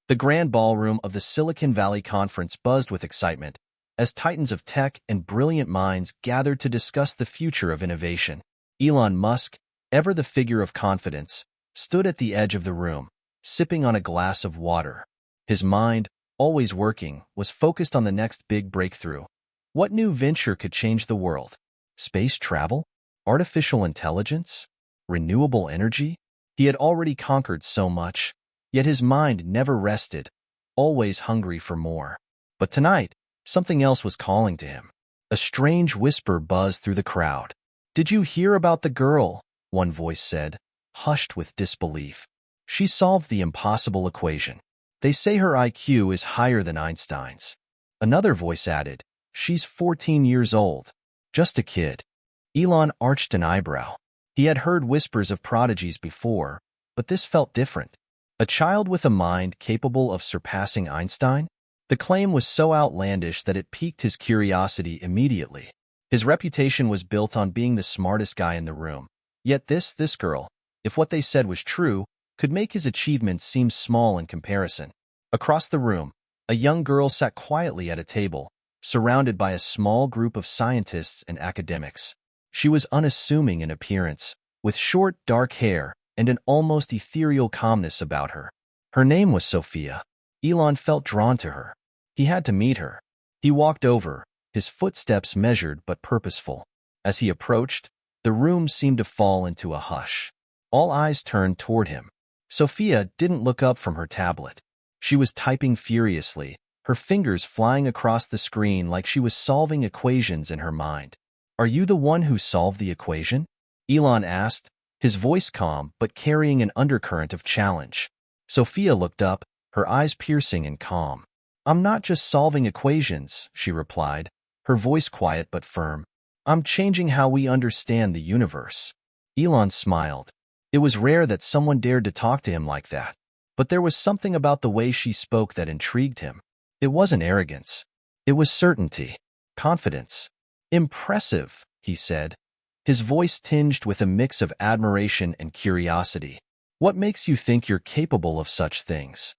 The grand ballroom of the Silicon Valley conference buzzed with excitement as titans of tech and brilliant minds gathered to discuss the future of innovation. Elon Musk, ever the figure of confidence, stood at the edge of the room, sipping on a glass of water. His mind, always working, was focused on the next big breakthrough. What new venture could change the world? Space travel? Artificial intelligence? Renewable energy? He had already conquered so much, yet his mind never rested, always hungry for more. But tonight, something else was calling to him. A strange whisper buzzed through the crowd. "Did you hear about the girl?" one voice said, hushed with disbelief. "She solved the impossible equation. They say her IQ is higher than Einstein's." Another voice added, "She's 14 years old. Just a kid." Elon arched an eyebrow. He had heard whispers of prodigies before, but this felt different. A child with a mind capable of surpassing Einstein? The claim was so outlandish that it piqued his curiosity immediately. His reputation was built on being the smartest guy in the room. Yet this girl, if what they said was true, could make his achievements seem small in comparison. Across the room, a young girl sat quietly at a table, surrounded by a small group of scientists and academics. She was unassuming in appearance, with short, dark hair and an almost ethereal calmness about her. Her name was Sophia. Elon felt drawn to her. He had to meet her. He walked over, his footsteps measured but purposeful. As he approached, the room seemed to fall into a hush. All eyes turned toward him. Sophia didn't look up from her tablet. She was typing furiously, her fingers flying across the screen like she was solving equations in her mind. "Are you the one who solved the equation?" Elon asked, his voice calm but carrying an undercurrent of challenge. Sophia looked up, her eyes piercing and calm. "I'm not just solving equations," she replied, her voice quiet but firm. "I'm changing how we understand the universe." Elon smiled. It was rare that someone dared to talk to him like that, but there was something about the way she spoke that intrigued him. It wasn't arrogance. It was certainty, confidence. "Impressive," he said, his voice tinged with a mix of admiration and curiosity. "What makes you think you're capable of such things?"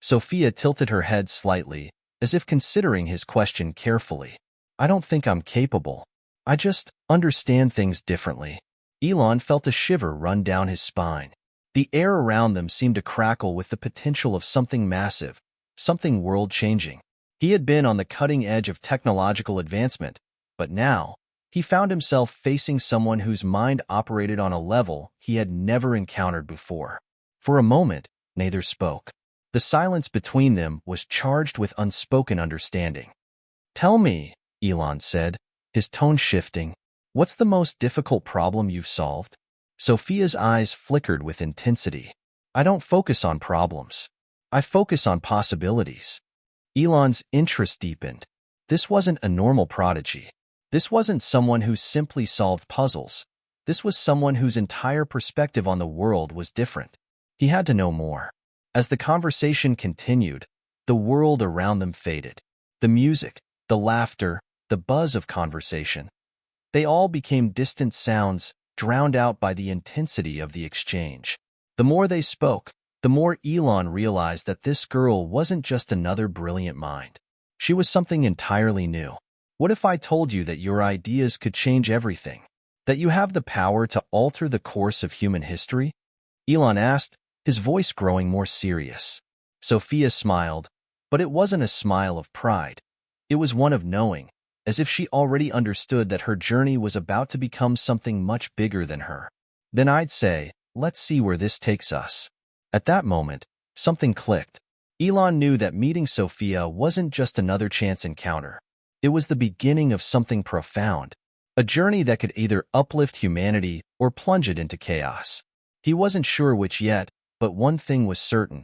Sophia tilted her head slightly, as if considering his question carefully. "I don't think I'm capable. I just understand things differently." Elon felt a shiver run down his spine. The air around them seemed to crackle with the potential of something massive, something world-changing. He had been on the cutting edge of technological advancement, but now, he found himself facing someone whose mind operated on a level he had never encountered before. For a moment, neither spoke. The silence between them was charged with unspoken understanding. "Tell me," Elon said, his tone shifting, "what's the most difficult problem you've solved?" Sophia's eyes flickered with intensity. "I don't focus on problems. I focus on possibilities." Elon's interest deepened. This wasn't a normal prodigy. This wasn't someone who simply solved puzzles. This was someone whose entire perspective on the world was different. He had to know more. As the conversation continued, the world around them faded. The music, the laughter, the buzz of conversation. They all became distant sounds, drowned out by the intensity of the exchange. The more they spoke, the more Elon realized that this girl wasn't just another brilliant mind. She was something entirely new. "What if I told you that your ideas could change everything? That you have the power to alter the course of human history?" Elon asked, his voice growing more serious. Sophia smiled, but it wasn't a smile of pride. It was one of knowing, as if she already understood that her journey was about to become something much bigger than her. "Then I'd say, let's see where this takes us." At that moment, something clicked. Elon knew that meeting Sophia wasn't just another chance encounter. It was the beginning of something profound, a journey that could either uplift humanity or plunge it into chaos. He wasn't sure which yet, but one thing was certain.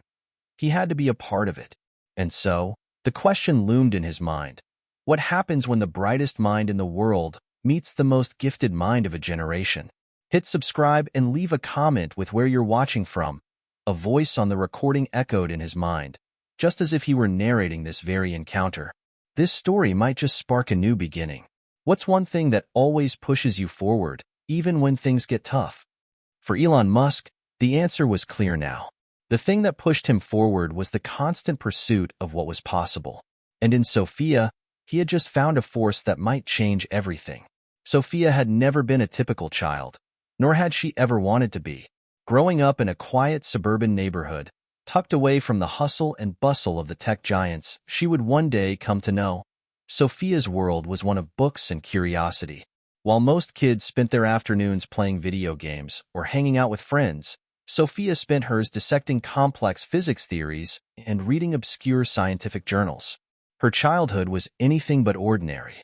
He had to be a part of it. And so, the question loomed in his mind. What happens when the brightest mind in the world meets the most gifted mind of a generation? Hit subscribe and leave a comment with where you're watching from. A voice on the recording echoed in his mind, just as if he were narrating this very encounter. This story might just spark a new beginning. What's one thing that always pushes you forward, even when things get tough? For Elon Musk, the answer was clear now. The thing that pushed him forward was the constant pursuit of what was possible. And in Sophia, he had just found a force that might change everything. Sophia had never been a typical child, nor had she ever wanted to be. Growing up in a quiet suburban neighborhood, tucked away from the hustle and bustle of the tech giants she would one day come to know, Sophia's world was one of books and curiosity. While most kids spent their afternoons playing video games or hanging out with friends, Sophia spent hers dissecting complex physics theories and reading obscure scientific journals. Her childhood was anything but ordinary.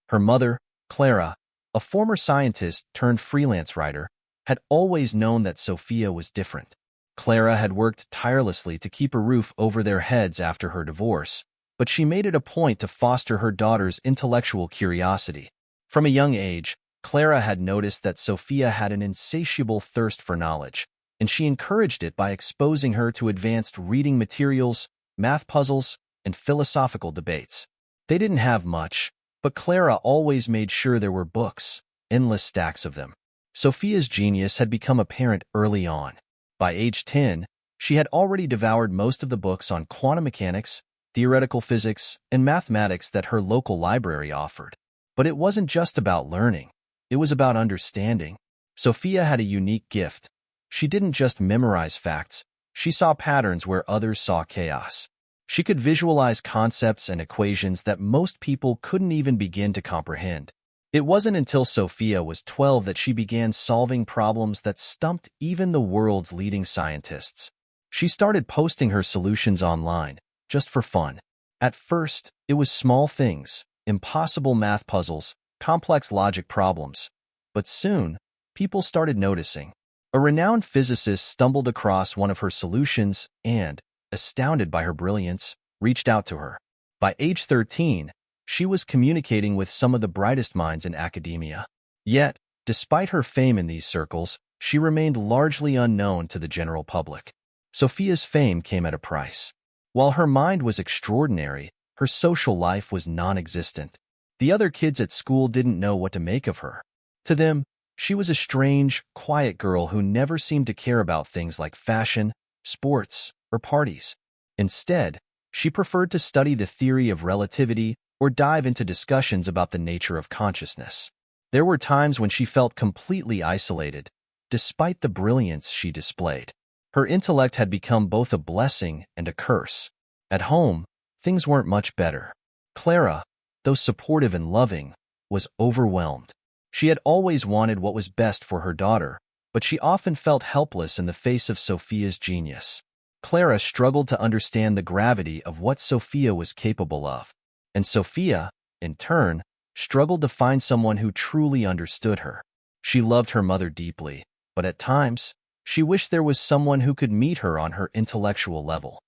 Her mother, Clara, a former scientist turned freelance writer, had always known that Sophia was different. Clara had worked tirelessly to keep a roof over their heads after her divorce, but she made it a point to foster her daughter's intellectual curiosity. From a young age, Clara had noticed that Sophia had an insatiable thirst for knowledge, and she encouraged it by exposing her to advanced reading materials, math puzzles, and philosophical debates. They didn't have much, but Clara always made sure there were books, endless stacks of them. Sophia's genius had become apparent early on. By age 10, she had already devoured most of the books on quantum mechanics, theoretical physics, and mathematics that her local library offered. But it wasn't just about learning. It was about understanding. Sophia had a unique gift. She didn't just memorize facts. She saw patterns where others saw chaos. She could visualize concepts and equations that most people couldn't even begin to comprehend. It wasn't until Sophia was 12 that she began solving problems that stumped even the world's leading scientists. She started posting her solutions online, just for fun. At first, it was small things, impossible math puzzles, complex logic problems. But soon, people started noticing. A renowned physicist stumbled across one of her solutions and, astounded by her brilliance, reached out to her. By age 13, she was communicating with some of the brightest minds in academia. Yet, despite her fame in these circles, she remained largely unknown to the general public. Sophia's fame came at a price. While her mind was extraordinary, her social life was non-existent. The other kids at school didn't know what to make of her. To them, she was a strange, quiet girl who never seemed to care about things like fashion, sports, or parties. Instead, she preferred to study the theory of relativity or dive into discussions about the nature of consciousness. There were times when she felt completely isolated, despite the brilliance she displayed. Her intellect had become both a blessing and a curse. At home, things weren't much better. Clara, though supportive and loving, was overwhelmed. She had always wanted what was best for her daughter, but she often felt helpless in the face of Sophia's genius. Clara struggled to understand the gravity of what Sophia was capable of. And Sophia, in turn, struggled to find someone who truly understood her. She loved her mother deeply, but at times, she wished there was someone who could meet her on her intellectual level.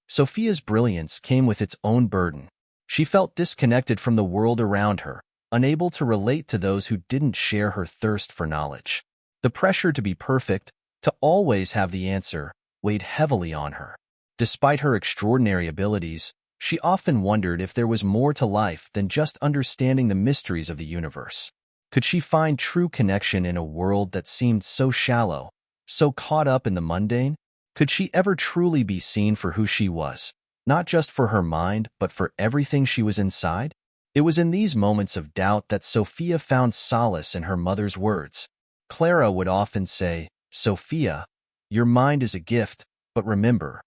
Sophia's brilliance came with its own burden. She felt disconnected from the world around her, unable to relate to those who didn't share her thirst for knowledge. The pressure to be perfect, to always have the answer, weighed heavily on her. Despite her extraordinary abilities, she often wondered if there was more to life than just understanding the mysteries of the universe. Could she find true connection in a world that seemed so shallow, so caught up in the mundane? Could she ever truly be seen for who she was, not just for her mind, but for everything she was inside? It was in these moments of doubt that Sophia found solace in her mother's words. Clara would often say, "Sophia, your mind is a gift, but remember,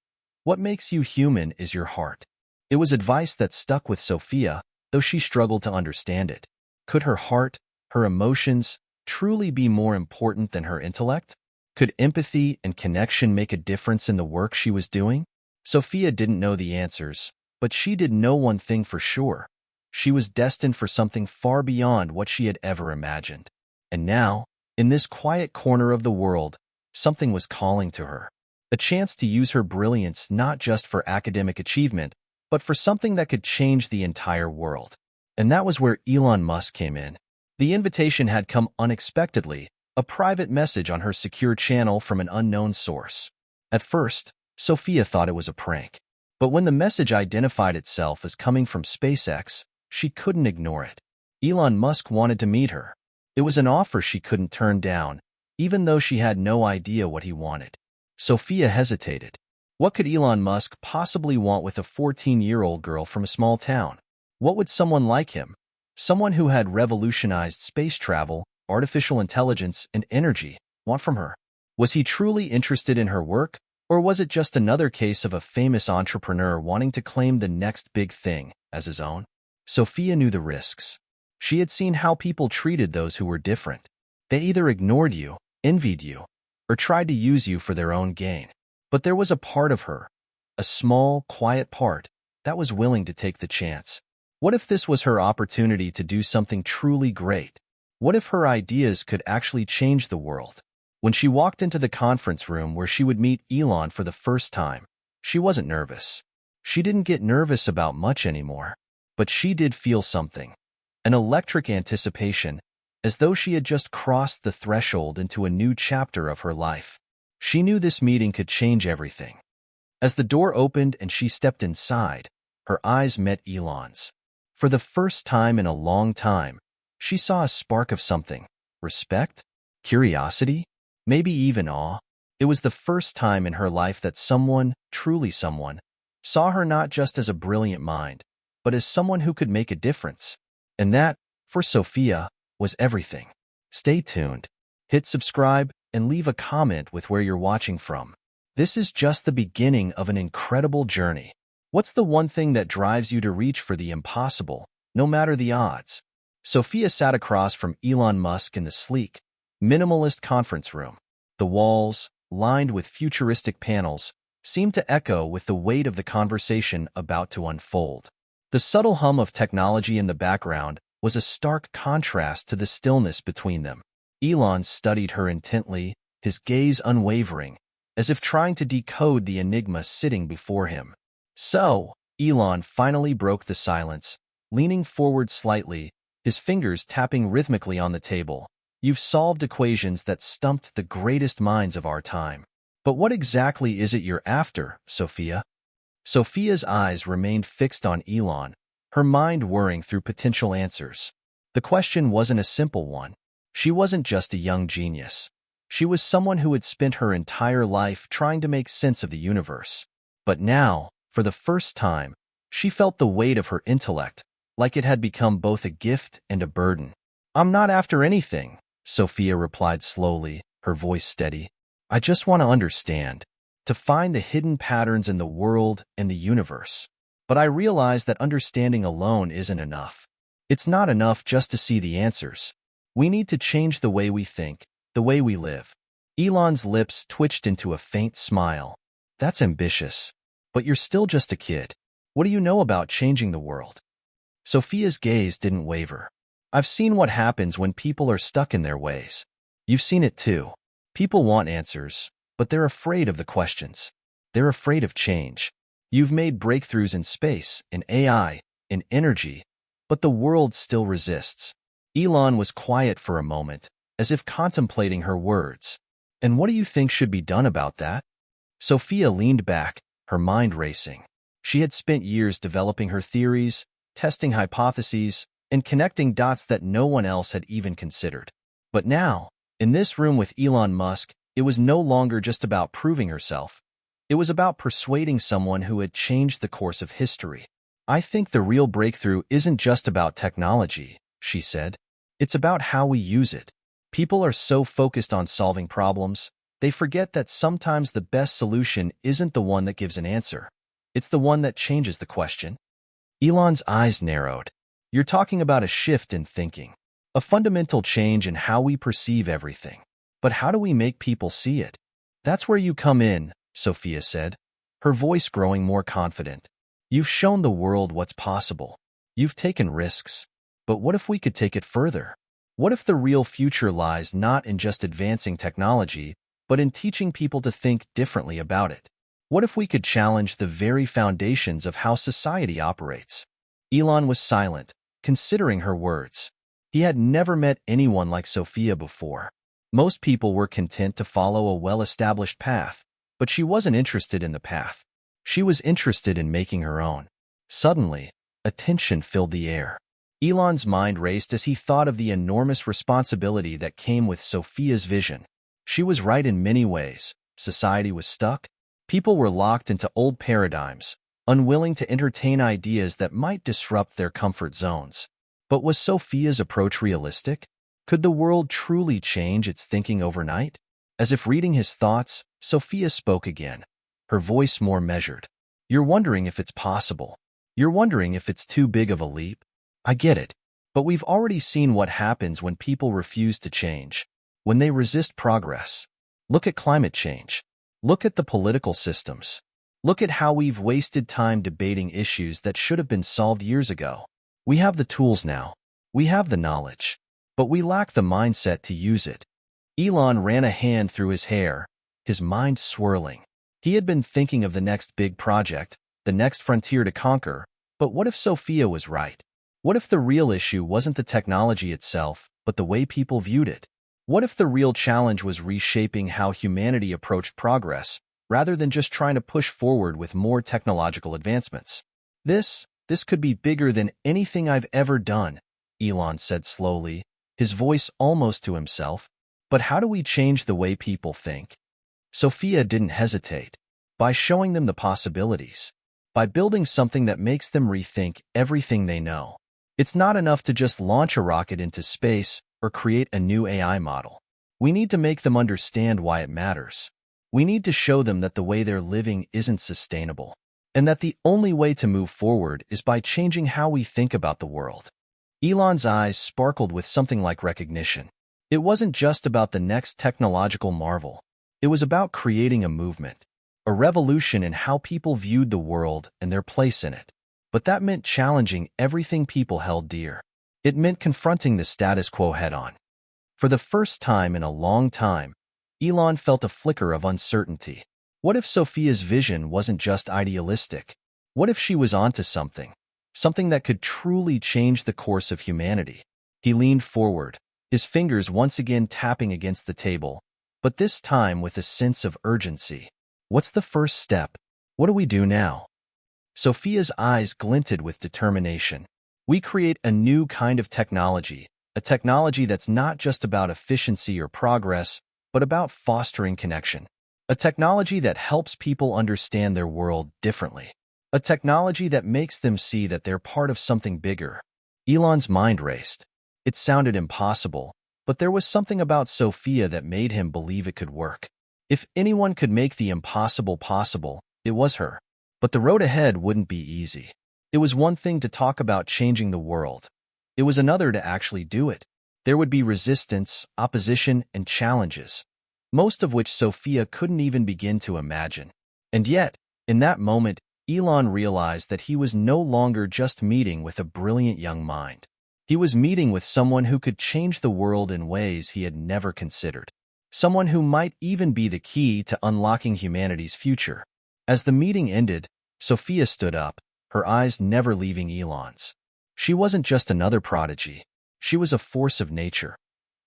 what makes you human is your heart." It was advice that stuck with Sophia, though she struggled to understand it. Could her heart, her emotions, truly be more important than her intellect? Could empathy and connection make a difference in the work she was doing? Sophia didn't know the answers, but she did know one thing for sure. She was destined for something far beyond what she had ever imagined. And now, in this quiet corner of the world, something was calling to her. A chance to use her brilliance not just for academic achievement, but for something that could change the entire world. And that was where Elon Musk came in. The invitation had come unexpectedly, a private message on her secure channel from an unknown source. At first, Sophia thought it was a prank. But when the message identified itself as coming from SpaceX, she couldn't ignore it. Elon Musk wanted to meet her. It was an offer she couldn't turn down, even though she had no idea what he wanted. Sophia hesitated. What could Elon Musk possibly want with a 14-year-old girl from a small town? What would someone like him, someone who had revolutionized space travel, artificial intelligence, and energy, want from her? Was he truly interested in her work, or was it just another case of a famous entrepreneur wanting to claim the next big thing as his own? Sophia knew the risks. She had seen how people treated those who were different. They either ignored you, envied you, or tried to use you for their own gain. But there was a part of her, a small, quiet part, that was willing to take the chance. What if this was her opportunity to do something truly great? What if her ideas could actually change the world? When she walked into the conference room where she would meet Elon for the first time, she wasn't nervous. She didn't get nervous about much anymore. But she did feel something, an electric anticipation, as though she had just crossed the threshold into a new chapter of her life. She knew this meeting could change everything. As the door opened and she stepped inside, her eyes met Elon's. For the first time in a long time, she saw a spark of something. Respect? Curiosity? Maybe even awe. It was the first time in her life that someone, truly someone, saw her not just as a brilliant mind, but as someone who could make a difference. And that, for Sophia, was everything. Stay tuned. Hit subscribe and leave a comment with where you're watching from. This is just the beginning of an incredible journey. What's the one thing that drives you to reach for the impossible, no matter the odds? Sophia sat across from Elon Musk in the sleek, minimalist conference room. The walls, lined with futuristic panels, seemed to echo with the weight of the conversation about to unfold. The subtle hum of technology in the background was a stark contrast to the stillness between them. Elon studied her intently, his gaze unwavering, as if trying to decode the enigma sitting before him. So, Elon finally broke the silence, leaning forward slightly, his fingers tapping rhythmically on the table. You've solved equations that stumped the greatest minds of our time. But what exactly is it you're after, Sophia? Sophia's eyes remained fixed on Elon, her mind whirring through potential answers. The question wasn't a simple one. She wasn't just a young genius. She was someone who had spent her entire life trying to make sense of the universe. But now, for the first time, she felt the weight of her intellect, like it had become both a gift and a burden. I'm not after anything, Sophia replied slowly, her voice steady. I just want to understand, to find the hidden patterns in the world and the universe. But I realize that understanding alone isn't enough. It's not enough just to see the answers. We need to change the way we think, the way we live. Elon's lips twitched into a faint smile. That's ambitious. But you're still just a kid. What do you know about changing the world? Sophia's gaze didn't waver. I've seen what happens when people are stuck in their ways. You've seen it too. People want answers, but they're afraid of the questions. They're afraid of change. You've made breakthroughs in space, in AI, in energy, but the world still resists. Elon was quiet for a moment, as if contemplating her words. And what do you think should be done about that? Sophia leaned back, her mind racing. She had spent years developing her theories, testing hypotheses, and connecting dots that no one else had even considered. But now, in this room with Elon Musk, it was no longer just about proving herself. It was about persuading someone who had changed the course of history. I think the real breakthrough isn't just about technology, she said. It's about how we use it. People are so focused on solving problems, they forget that sometimes the best solution isn't the one that gives an answer. It's the one that changes the question. Elon's eyes narrowed. You're talking about a shift in thinking, a fundamental change in how we perceive everything. But how do we make people see it? That's where you come in, Sophia said, her voice growing more confident. You've shown the world what's possible. You've taken risks. But what if we could take it further? What if the real future lies not in just advancing technology, but in teaching people to think differently about it? What if we could challenge the very foundations of how society operates? Elon was silent, considering her words. He had never met anyone like Sophia before. Most people were content to follow a well-established path, but she wasn't interested in the path. She was interested in making her own. Suddenly, a tension filled the air. Elon's mind raced as he thought of the enormous responsibility that came with Sophia's vision. She was right in many ways, Society was stuck. People were locked into old paradigms, unwilling to entertain ideas that might disrupt their comfort zones. But was Sophia's approach realistic? Could the world truly change its thinking overnight? As if reading his thoughts, Sophia spoke again, her voice more measured. You're wondering if it's possible. You're wondering if it's too big of a leap. I get it. But we've already seen what happens when people refuse to change, when they resist progress. Look at climate change. Look at the political systems. Look at how we've wasted time debating issues that should have been solved years ago. We have the tools now. We have the knowledge. But we lack the mindset to use it. Elon ran a hand through his hair, his mind swirling. He had been thinking of the next big project, the next frontier to conquer. But what if Sophia was right? What if the real issue wasn't the technology itself, but the way people viewed it? What if the real challenge was reshaping how humanity approached progress, rather than just trying to push forward with more technological advancements? This could be bigger than anything I've ever done, Elon said slowly, his voice almost to himself. But how do we change the way people think? Sophia didn't hesitate. By showing them the possibilities. By building something that makes them rethink everything they know. It's not enough to just launch a rocket into space or create a new AI model. We need to make them understand why it matters. We need to show them that the way they're living isn't sustainable, and that the only way to move forward is by changing how we think about the world. Elon's eyes sparkled with something like recognition. It wasn't just about the next technological marvel. It was about creating a movement, a revolution in how people viewed the world and their place in it. But that meant challenging everything people held dear. It meant confronting the status quo head-on. For the first time in a long time, Elon felt a flicker of uncertainty. What if Sophia's vision wasn't just idealistic? What if she was onto something? Something that could truly change the course of humanity? He leaned forward, his fingers once again tapping against the table, but this time with a sense of urgency. What's the first step? What do we do now? Sophia's eyes glinted with determination. We create a new kind of technology, a technology that's not just about efficiency or progress, but about fostering connection. A technology that helps people understand their world differently. A technology that makes them see that they're part of something bigger. Elon's mind raced. It sounded impossible, but there was something about Sophia that made him believe it could work. If anyone could make the impossible possible, it was her. But the road ahead wouldn't be easy. It was one thing to talk about changing the world. It was another to actually do it. There would be resistance, opposition, and challenges, most of which Sophia couldn't even begin to imagine. And yet, in that moment, Elon realized that he was no longer just meeting with a brilliant young mind. He was meeting with someone who could change the world in ways he had never considered. Someone who might even be the key to unlocking humanity's future. As the meeting ended, Sophia stood up, her eyes never leaving Elon's. She wasn't just another prodigy. She was a force of nature.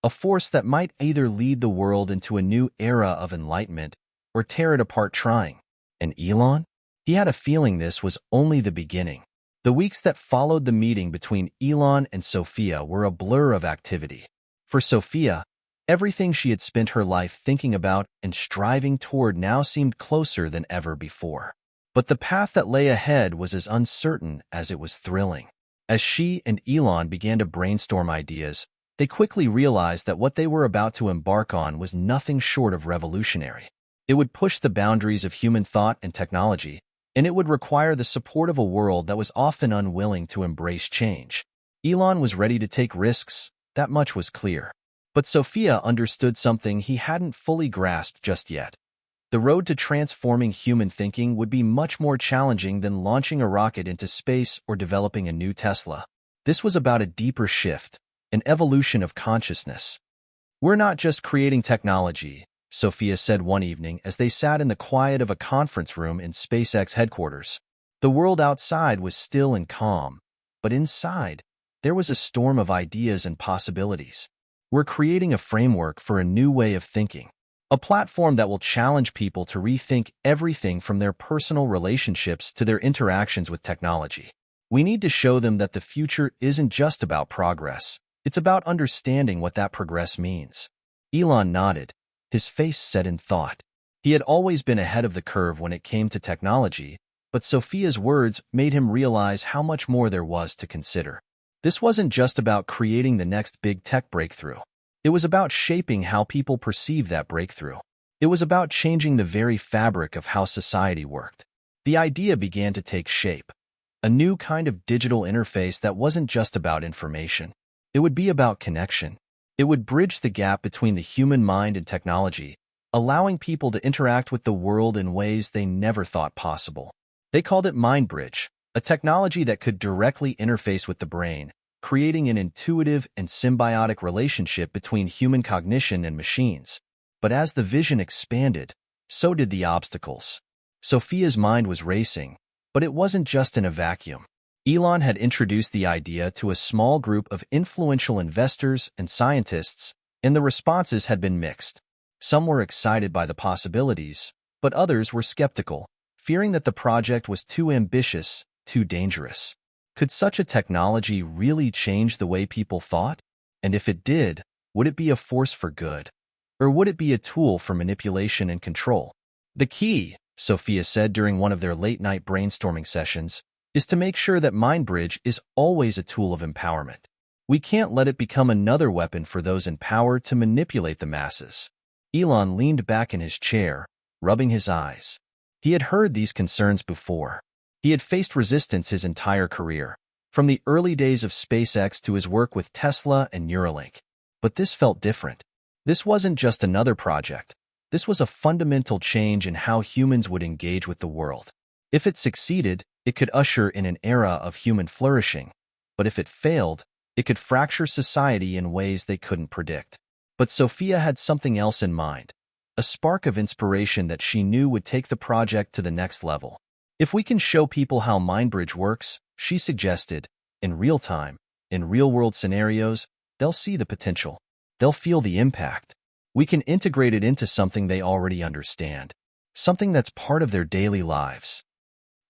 A force that might either lead the world into a new era of enlightenment or tear it apart trying. And Elon? He had a feeling this was only the beginning. The weeks that followed the meeting between Elon and Sophia were a blur of activity. For Sophia, everything she had spent her life thinking about and striving toward now seemed closer than ever before. But the path that lay ahead was as uncertain as it was thrilling. As she and Elon began to brainstorm ideas, they quickly realized that what they were about to embark on was nothing short of revolutionary. It would push the boundaries of human thought and technology, and it would require the support of a world that was often unwilling to embrace change. Elon was ready to take risks, that much was clear. But Sophia understood something he hadn't fully grasped just yet. The road to transforming human thinking would be much more challenging than launching a rocket into space or developing a new Tesla. This was about a deeper shift, an evolution of consciousness. We're not just creating technology, Sophia said one evening as they sat in the quiet of a conference room in SpaceX headquarters. The world outside was still and calm, but inside, there was a storm of ideas and possibilities. We're creating a framework for a new way of thinking, a platform that will challenge people to rethink everything from their personal relationships to their interactions with technology. We need to show them that the future isn't just about progress. It's about understanding what that progress means. Elon nodded, his face set in thought. He had always been ahead of the curve when it came to technology, but Sophia's words made him realize how much more there was to consider. This wasn't just about creating the next big tech breakthrough. It was about shaping how people perceive that breakthrough. It was about changing the very fabric of how society worked. The idea began to take shape. A new kind of digital interface that wasn't just about information. It would be about connection. It would bridge the gap between the human mind and technology, allowing people to interact with the world in ways they never thought possible. They called it MindBridge, a technology that could directly interface with the brain, creating an intuitive and symbiotic relationship between human cognition and machines. But as the vision expanded, so did the obstacles. Sophia's mind was racing, but it wasn't just in a vacuum. Elon had introduced the idea to a small group of influential investors and scientists, and the responses had been mixed. Some were excited by the possibilities, but others were skeptical, fearing that the project was too ambitious, too dangerous. Could such a technology really change the way people thought? And if it did, would it be a force for good? Or would it be a tool for manipulation and control? The key, Sophia said during one of their late-night brainstorming sessions, is to make sure that MindBridge is always a tool of empowerment. We can't let it become another weapon for those in power to manipulate the masses. Elon leaned back in his chair, rubbing his eyes. He had heard these concerns before. He had faced resistance his entire career, from the early days of SpaceX to his work with Tesla and Neuralink. But this felt different. This wasn't just another project. This was a fundamental change in how humans would engage with the world. If it succeeded, it could usher in an era of human flourishing. But if it failed, it could fracture society in ways they couldn't predict. But Sophia had something else in mind, a spark of inspiration that she knew would take the project to the next level. If we can show people how MindBridge works, she suggested, in real time, in real-world scenarios, they'll see the potential. They'll feel the impact. We can integrate it into something they already understand, something that's part of their daily lives.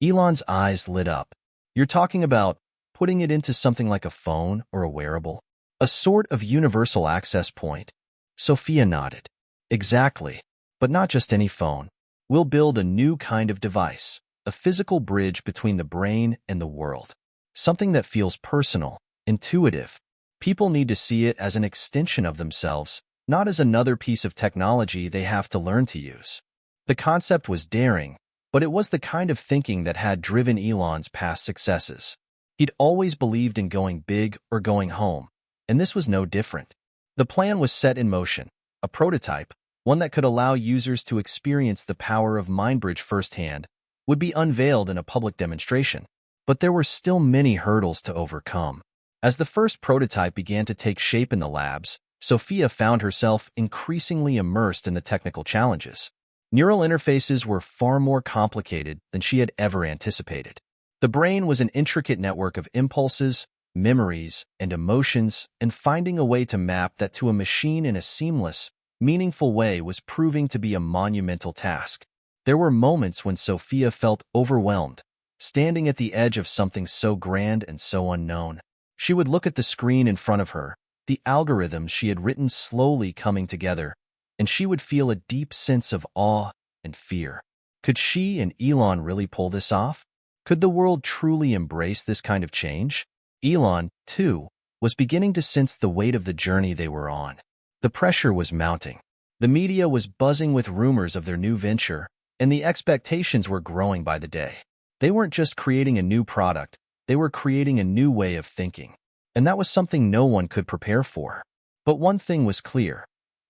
Elon's eyes lit up. You're talking about putting it into something like a phone or a wearable? A sort of universal access point? Sophia nodded. Exactly. But not just any phone. We'll build a new kind of device, a physical bridge between the brain and the world. Something that feels personal, intuitive. People need to see it as an extension of themselves, not as another piece of technology they have to learn to use. The concept was daring, but it was the kind of thinking that had driven Elon's past successes. He'd always believed in going big or going home, and this was no different. The plan was set in motion, a prototype, one that could allow users to experience the power of MindBridge firsthand, would be unveiled in a public demonstration. But there were still many hurdles to overcome. As the first prototype began to take shape in the labs, Sophia found herself increasingly immersed in the technical challenges. Neural interfaces were far more complicated than she had ever anticipated. The brain was an intricate network of impulses, memories, and emotions, and finding a way to map that to a machine in a seamless, meaningful way was proving to be a monumental task. There were moments when Sophia felt overwhelmed, standing at the edge of something so grand and so unknown. She would look at the screen in front of her, the algorithms she had written slowly coming together, and she would feel a deep sense of awe and fear. Could she and Elon really pull this off? Could the world truly embrace this kind of change? Elon, too, was beginning to sense the weight of the journey they were on. The pressure was mounting. The media was buzzing with rumors of their new venture, and the expectations were growing by the day. They weren't just creating a new product, they were creating a new way of thinking. And that was something no one could prepare for. But one thing was clear.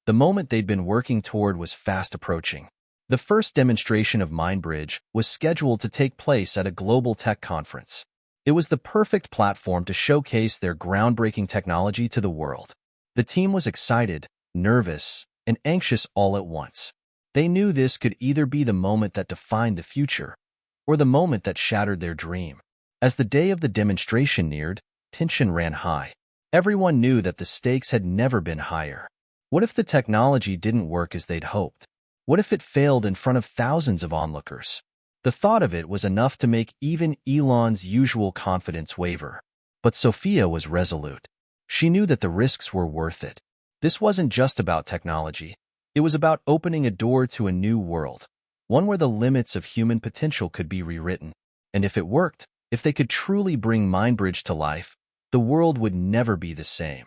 The moment they'd been working toward was fast approaching. The first demonstration of MindBridge was scheduled to take place at a global tech conference. It was the perfect platform to showcase their groundbreaking technology to the world. The team was excited, nervous, and anxious all at once. They knew this could either be the moment that defined the future, or the moment that shattered their dream. As the day of the demonstration neared, tension ran high. Everyone knew that the stakes had never been higher. What if the technology didn't work as they'd hoped? What if it failed in front of thousands of onlookers? The thought of it was enough to make even Elon's usual confidence waver. But Sophia was resolute. She knew that the risks were worth it. This wasn't just about technology. It was about opening a door to a new world, one where the limits of human potential could be rewritten. And if it worked, if they could truly bring MindBridge to life, the world would never be the same.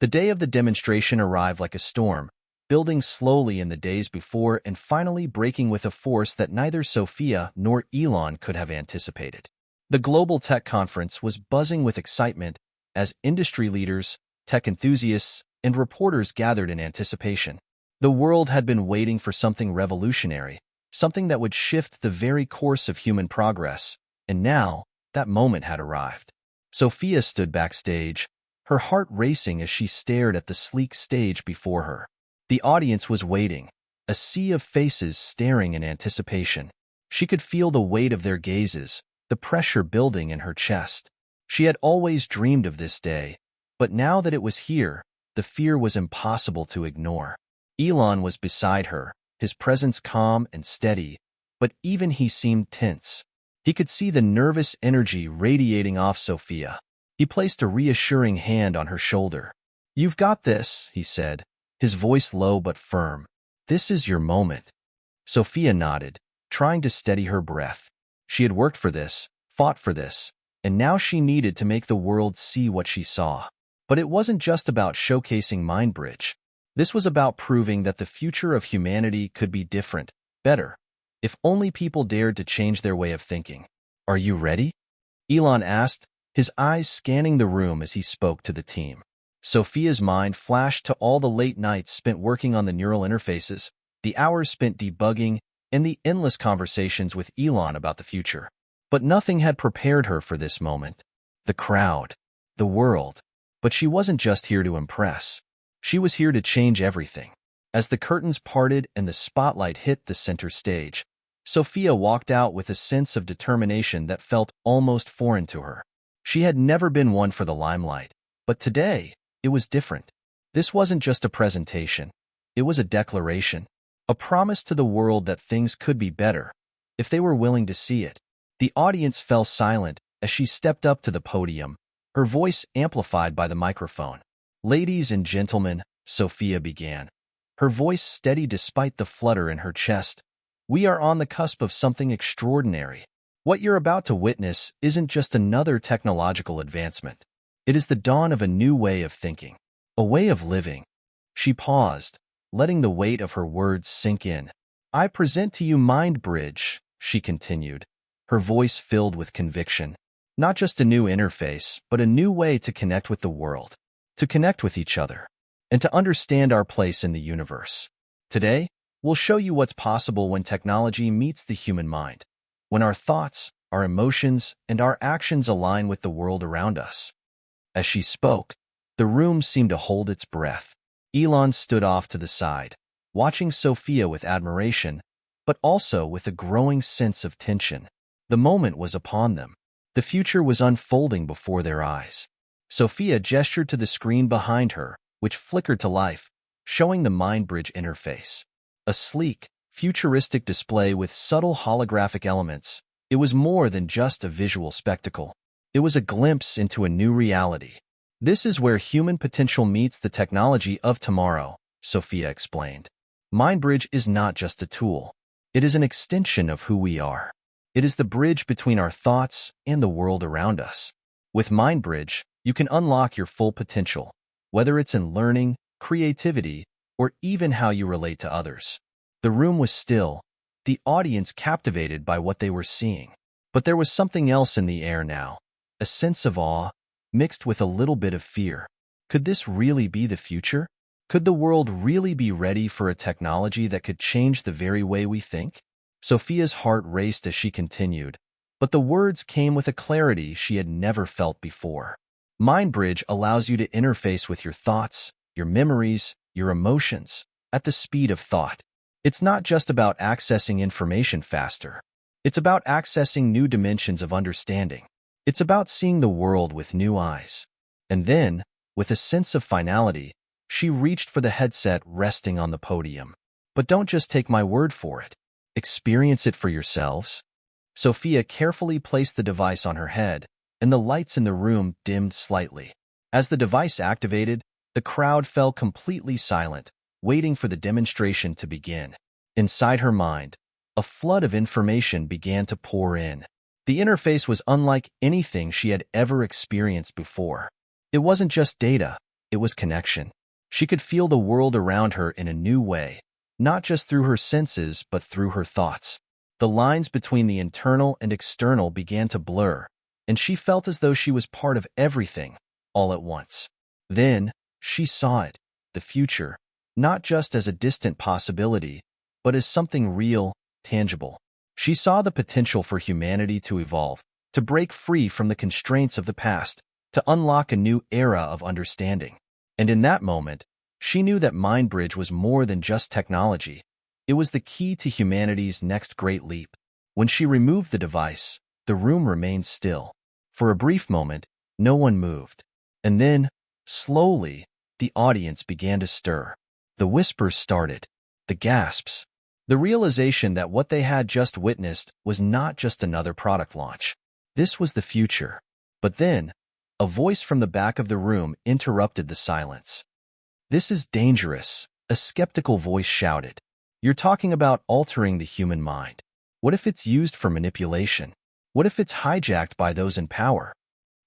The day of the demonstration arrived like a storm, building slowly in the days before and finally breaking with a force that neither Sophia nor Elon could have anticipated. The global tech conference was buzzing with excitement as industry leaders, tech enthusiasts, and reporters gathered in anticipation. The world had been waiting for something revolutionary, something that would shift the very course of human progress, and now that moment had arrived. Sophia stood backstage, her heart racing as she stared at the sleek stage before her. The audience was waiting, a sea of faces staring in anticipation. She could feel the weight of their gazes, the pressure building in her chest. She had always dreamed of this day, but now that it was here, the fear was impossible to ignore. Elon was beside her, his presence calm and steady, but even he seemed tense. He could see the nervous energy radiating off Sophia. He placed a reassuring hand on her shoulder. "You've got this," he said, his voice low but firm. "This is your moment." Sophia nodded, trying to steady her breath. She had worked for this, fought for this, and now she needed to make the world see what she saw. But it wasn't just about showcasing MindBridge. This was about proving that the future of humanity could be different, better, if only people dared to change their way of thinking. "Are you ready?" Elon asked, his eyes scanning the room as he spoke to the team. Sophia's mind flashed to all the late nights spent working on the neural interfaces, the hours spent debugging, and the endless conversations with Elon about the future. But nothing had prepared her for this moment. The crowd, the world. But she wasn't just here to impress. She was here to change everything. As the curtains parted and the spotlight hit the center stage, Sophia walked out with a sense of determination that felt almost foreign to her. She had never been one for the limelight, but today, it was different. This wasn't just a presentation. It was a declaration, a promise to the world that things could be better, if they were willing to see it. The audience fell silent as she stepped up to the podium, her voice amplified by the microphone. "Ladies and gentlemen," Sophia began, her voice steady despite the flutter in her chest, "we are on the cusp of something extraordinary. What you're about to witness isn't just another technological advancement. It is the dawn of a new way of thinking, a way of living." She paused, letting the weight of her words sink in. "I present to you MindBridge," she continued, her voice filled with conviction. "Not just a new interface, but a new way to connect with the world, to connect with each other, and to understand our place in the universe. Today, we'll show you what's possible when technology meets the human mind, when our thoughts, our emotions, and our actions align with the world around us." As she spoke, the room seemed to hold its breath. Elon stood off to the side, watching Sophia with admiration, but also with a growing sense of tension. The moment was upon them. The future was unfolding before their eyes. Sophia gestured to the screen behind her, which flickered to life, showing the MindBridge interface. A sleek, futuristic display with subtle holographic elements, it was more than just a visual spectacle. It was a glimpse into a new reality. "This is where human potential meets the technology of tomorrow," Sophia explained. "MindBridge is not just a tool. It is an extension of who we are. It is the bridge between our thoughts and the world around us. With MindBridge, you can unlock your full potential, whether it's in learning, creativity, or even how you relate to others." The room was still, the audience captivated by what they were seeing. But there was something else in the air now, a sense of awe, mixed with a little bit of fear. Could this really be the future? Could the world really be ready for a technology that could change the very way we think? Sophia's heart raced as she continued, but the words came with a clarity she had never felt before. MindBridge allows you to interface with your thoughts, your memories, your emotions, at the speed of thought. It's not just about accessing information faster. It's about accessing new dimensions of understanding. It's about seeing the world with new eyes. And then, with a sense of finality, she reached for the headset resting on the podium. "But don't just take my word for it. Experience it for yourselves." Sophia carefully placed the device on her head, and the lights in the room dimmed slightly. As the device activated, the crowd fell completely silent, waiting for the demonstration to begin. Inside her mind, a flood of information began to pour in. The interface was unlike anything she had ever experienced before. It wasn't just data, it was connection. She could feel the world around her in a new way, not just through her senses but through her thoughts. The lines between the internal and external began to blur, and she felt as though she was part of everything, all at once. Then, she saw it, the future, not just as a distant possibility, but as something real, tangible. She saw the potential for humanity to evolve, to break free from the constraints of the past, to unlock a new era of understanding. And in that moment, she knew that MindBridge was more than just technology. It was the key to humanity's next great leap. When she removed the device, the room remained still. For a brief moment, no one moved. And then, slowly, the audience began to stir. The whispers started, the gasps, the realization that what they had just witnessed was not just another product launch. This was the future. But then, a voice from the back of the room interrupted the silence. "This is dangerous," a skeptical voice shouted. "You're talking about altering the human mind. What if it's used for manipulation? What if it's hijacked by those in power?"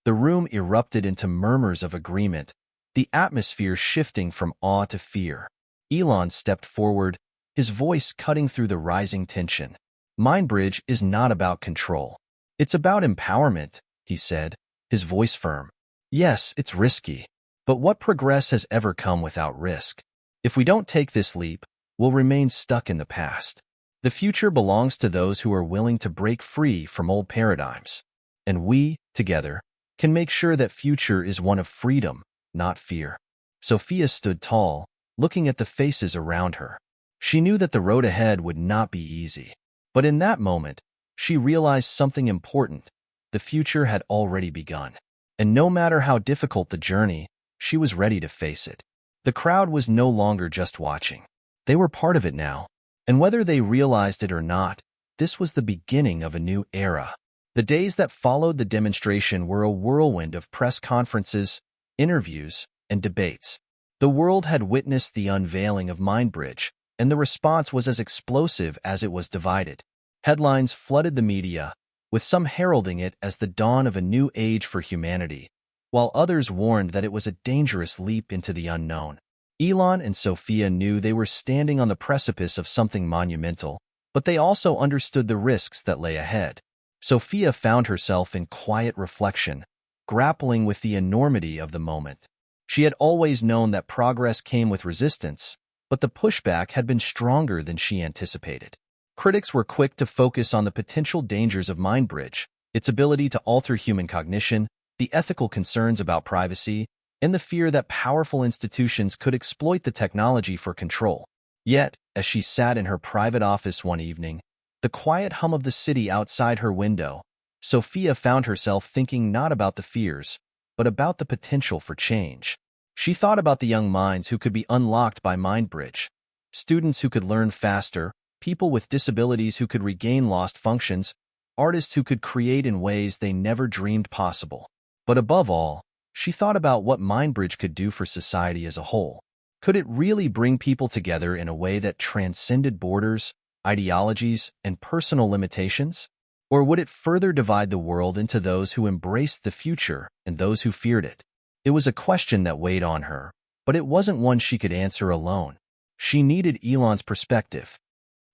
The room erupted into murmurs of agreement, the atmosphere shifting from awe to fear. Elon stepped forward, his voice cutting through the rising tension. "MindBridge is not about control. It's about empowerment," he said, his voice firm. "Yes, it's risky. But what progress has ever come without risk? If we don't take this leap, we'll remain stuck in the past. The future belongs to those who are willing to break free from old paradigms. And we, together, can make sure that future is one of freedom, not fear." Sophia stood tall, looking at the faces around her. She knew that the road ahead would not be easy. But in that moment, she realized something important. The future had already begun. And no matter how difficult the journey, she was ready to face it. The crowd was no longer just watching. They were part of it now. And whether they realized it or not, this was the beginning of a new era. The days that followed the demonstration were a whirlwind of press conferences, interviews, and debates. The world had witnessed the unveiling of MindBridge, and the response was as explosive as it was divided. Headlines flooded the media, with some heralding it as the dawn of a new age for humanity, while others warned that it was a dangerous leap into the unknown. Elon and Sophia knew they were standing on the precipice of something monumental, but they also understood the risks that lay ahead. Sophia found herself in quiet reflection, grappling with the enormity of the moment. She had always known that progress came with resistance, but the pushback had been stronger than she anticipated. Critics were quick to focus on the potential dangers of MindBridge, its ability to alter human cognition, the ethical concerns about privacy, and the fear that powerful institutions could exploit the technology for control. Yet, as she sat in her private office one evening, the quiet hum of the city outside her window, Sophia found herself thinking not about the fears, but about the potential for change. She thought about the young minds who could be unlocked by MindBridge, students who could learn faster, people with disabilities who could regain lost functions, artists who could create in ways they never dreamed possible. But above all, she thought about what MindBridge could do for society as a whole. Could it really bring people together in a way that transcended borders, ideologies, and personal limitations? Or would it further divide the world into those who embraced the future and those who feared it? It was a question that weighed on her, but it wasn't one she could answer alone. She needed Elon's perspective.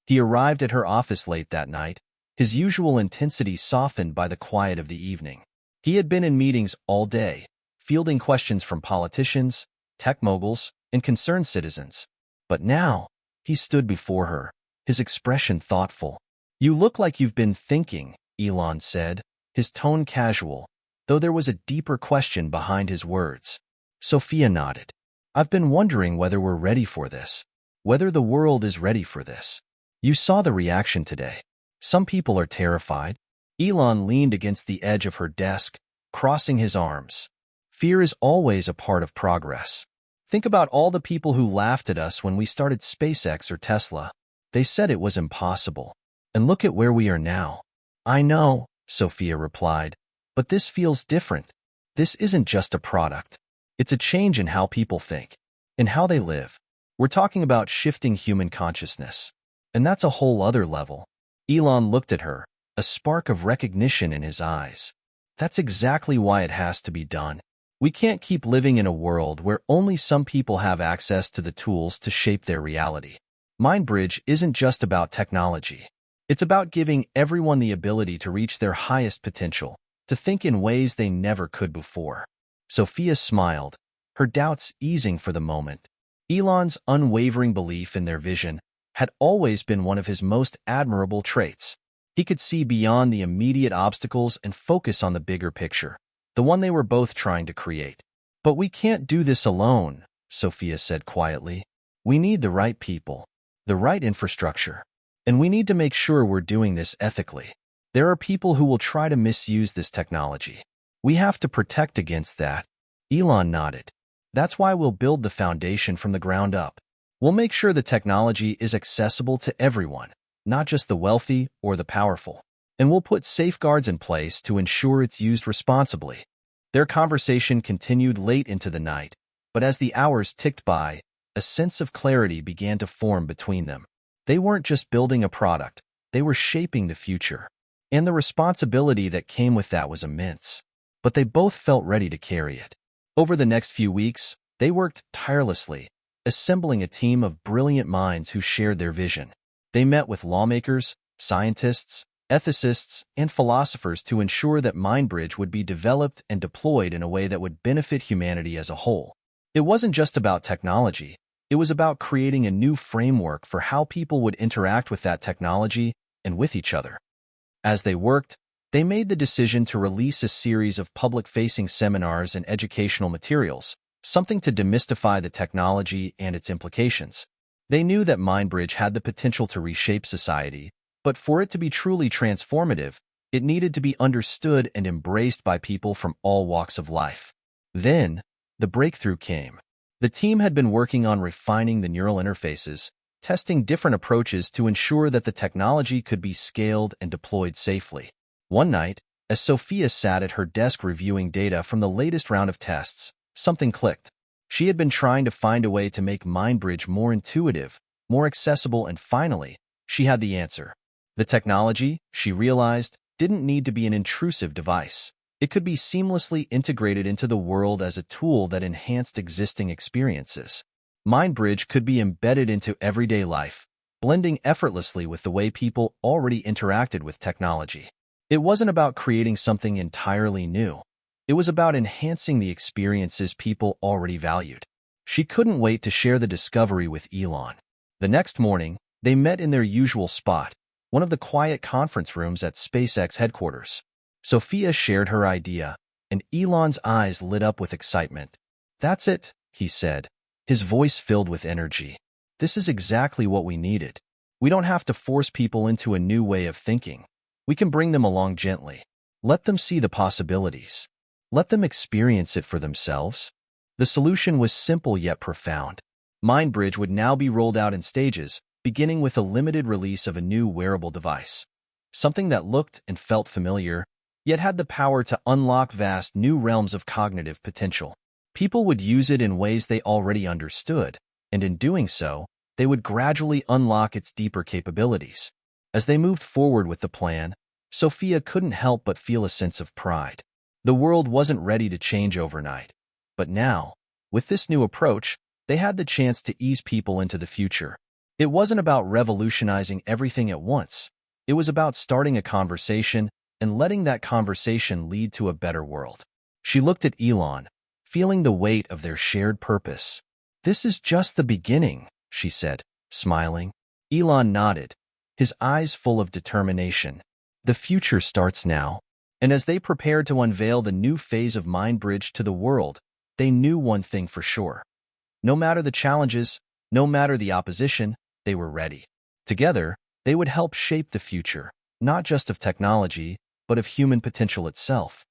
He arrived at her office late that night, his usual intensity softened by the quiet of the evening. He had been in meetings all day, fielding questions from politicians, tech moguls, and concerned citizens. But now, he stood before her, his expression thoughtful. "You look like you've been thinking," Elon said, his tone casual, though there was a deeper question behind his words. Sophia nodded. "I've been wondering whether we're ready for this, whether the world is ready for this. You saw the reaction today. Some people are terrified." Elon leaned against the edge of her desk, crossing his arms. "Fear is always a part of progress. Think about all the people who laughed at us when we started SpaceX or Tesla. They said it was impossible. And look at where we are now." "I know," Sophia replied, "but this feels different. This isn't just a product. It's a change in how people think, in how they live." We're talking about shifting human consciousness. And that's a whole other level. Elon looked at her, a spark of recognition in his eyes. That's exactly why it has to be done. We can't keep living in a world where only some people have access to the tools to shape their reality. MindBridge isn't just about technology. It's about giving everyone the ability to reach their highest potential, to think in ways they never could before. Sophia smiled, her doubts easing for the moment. Elon's unwavering belief in their vision had always been one of his most admirable traits. He could see beyond the immediate obstacles and focus on the bigger picture, the one they were both trying to create. But we can't do this alone, Sophia said quietly. We need the right people, the right infrastructure, and we need to make sure we're doing this ethically. There are people who will try to misuse this technology. We have to protect against that. Elon nodded. That's why we'll build the foundation from the ground up. We'll make sure the technology is accessible to everyone, not just the wealthy or the powerful. And we'll put safeguards in place to ensure it's used responsibly. Their conversation continued late into the night, but as the hours ticked by, a sense of clarity began to form between them. They weren't just building a product, they were shaping the future. And the responsibility that came with that was immense. But they both felt ready to carry it. Over the next few weeks, they worked tirelessly, assembling a team of brilliant minds who shared their vision. They met with lawmakers, scientists, ethicists, and philosophers to ensure that MindBridge would be developed and deployed in a way that would benefit humanity as a whole. It wasn't just about technology. It was about creating a new framework for how people would interact with that technology and with each other. As they worked, they made the decision to release a series of public-facing seminars and educational materials, something to demystify the technology and its implications. They knew that MindBridge had the potential to reshape society, but for it to be truly transformative, it needed to be understood and embraced by people from all walks of life. Then, the breakthrough came. The team had been working on refining the neural interfaces, testing different approaches to ensure that the technology could be scaled and deployed safely. One night, as Sophia sat at her desk reviewing data from the latest round of tests, something clicked. She had been trying to find a way to make MindBridge more intuitive, more accessible, and finally, she had the answer. The technology, she realized, didn't need to be an intrusive device. It could be seamlessly integrated into the world as a tool that enhanced existing experiences. MindBridge could be embedded into everyday life, blending effortlessly with the way people already interacted with technology. It wasn't about creating something entirely new. It was about enhancing the experiences people already valued. She couldn't wait to share the discovery with Elon. The next morning, they met in their usual spot, one of the quiet conference rooms at SpaceX headquarters. Sophia shared her idea, and Elon's eyes lit up with excitement. "That's it," he said, his voice filled with energy. "This is exactly what we needed. We don't have to force people into a new way of thinking. We can bring them along gently. Let them see the possibilities. Let them experience it for themselves." The solution was simple yet profound. MindBridge would now be rolled out in stages, beginning with a limited release of a new wearable device. Something that looked and felt familiar, yet had the power to unlock vast new realms of cognitive potential. People would use it in ways they already understood, and in doing so, they would gradually unlock its deeper capabilities. As they moved forward with the plan, Sophia couldn't help but feel a sense of pride. The world wasn't ready to change overnight. But now, with this new approach, they had the chance to ease people into the future. It wasn't about revolutionizing everything at once. It was about starting a conversation and letting that conversation lead to a better world. She looked at Elon, feeling the weight of their shared purpose. "This is just the beginning," she said, smiling. Elon nodded, his eyes full of determination. The future starts now. And as they prepared to unveil the new phase of MindBridge to the world, they knew one thing for sure. No matter the challenges, no matter the opposition, they were ready. Together, they would help shape the future, not just of technology, but of human potential itself.